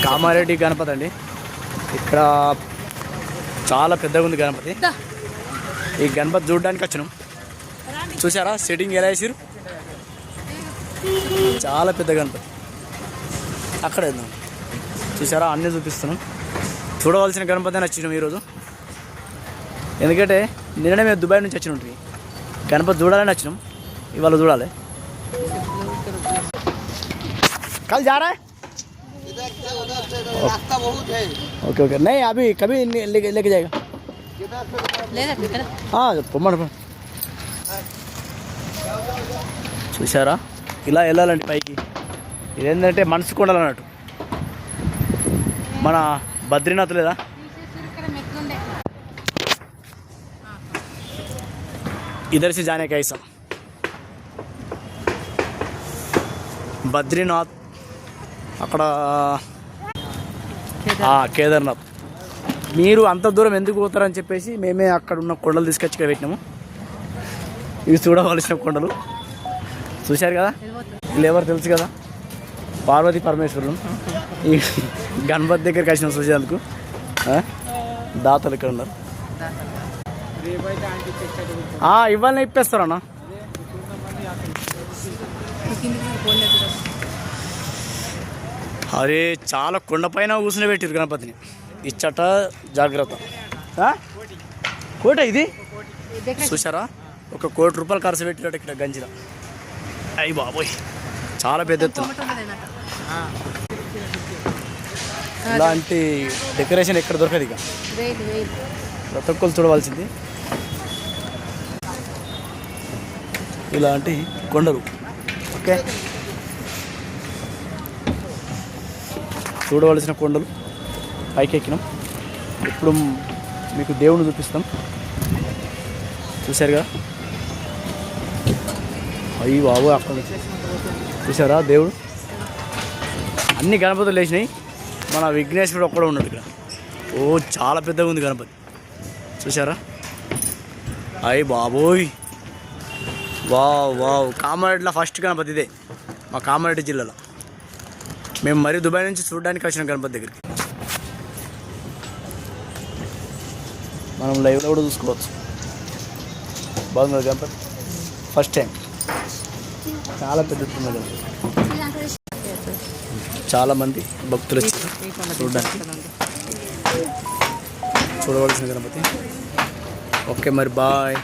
కామారెడ్డి గణపతి అండి. ఇక్కడ చాలా పెద్దగా ఉంది గణపతి. ఈ గణపతి చూడడానికి వచ్చినాం. చూసారా సెట్టింగ్ ఎలా వేసారు? చాలా పెద్ద గణపతి. అక్కడ వెళ్దాం. చూసారా అన్నీ చూపిస్తున్నాం. చూడవలసిన గణపతి అని వచ్చినాం ఈరోజు. ఎందుకంటే నిన్ననే మేము దుబాయ్ నుంచి వచ్చిన ఉంటుంది. గణపతి చూడాలని వచ్చినాం. ఇవాళ చూడాలి. कल जा रहा है? ओके ओके नहीं अभी कभी लेके जाएगा हाँ పొమ్మడు. చూసారా ఇలా వెళ్ళాలండి పైకి. ఇదేంటంటే మనసు కొండలు అన్నట్టు. మన బద్రీనాథ్ లేదా इधर से जाने का ऐसा బద్రీనాథ్ అక్కడ కేదార్నాథ్. మీరు అంత దూరం ఎందుకు పోతారని చెప్పేసి మేమే అక్కడ ఉన్న కొండలు తీసుకొచ్చి పెట్టినాము. ఇవి చూడవలసిన కొండలు. చూశారు కదా, వీళ్ళు ఎవరు తెలుసు కదా, పార్వతీ పరమేశ్వరులు. ఈ గణపతి దగ్గరికి వచ్చినాం చూసేందుకు. దాతలు ఇక్కడ ఉన్నారు. ఇవ్వాలని ఇప్పేస్తారన్నా. అరే చాలా కొండపైన కూర్చుని పెట్టారు గణపతిని. ఇచ్చట జాగ్రత్త. కోట ఇది చూసారా, 1 కోటి రూపాయలు ఖర్చు పెట్టినట్టు ఇక్కడ గంజిలో. అయ్యి బాబోయ్ చాలా పెద్ద ఎత్తున. ఇలాంటి డెకరేషన్ ఎక్కడ దొరకదు. ఇక ప్రతి ఒక్కరు చూడవలసింది ఇలాంటి కొండలు. ఓకే చూడవలసిన కొండలు పైకి ఎక్కినాం. ఇప్పుడు మీకు దేవుని చూపిస్తాం. చూశారు కదా, అయ్యి బాబు అక్కడ చూసారా దేవుడు. అన్ని గణపతులు లేచినాయి. మన విఘ్నేశ్వరుడు ఒక్కడ ఉన్నాడు ఇక్కడ. చాలా పెద్దగా ఉంది గణపతి. చూసారా, అయ్యి బాబోయ్ వావ్ వావ్. కామారెడ్డిలో ఫస్ట్ గణపతి ఇదే, మా కామారెడ్డి జిల్లాలో. మేము మరీ దుబాయ్ నుంచి చూడడానికి వచ్చిన గణపతి దగ్గరికి. మనం లైవ్లో కూడా చూసుకోవచ్చు. బాగుంది గణపతి. ఫస్ట్ టైం చాలా పెద్ద గణపతి. చాలామంది భక్తులు వచ్చారు చూడడానికి. చూడవలసిన గణపతి. ఓకే మరి బాయ్.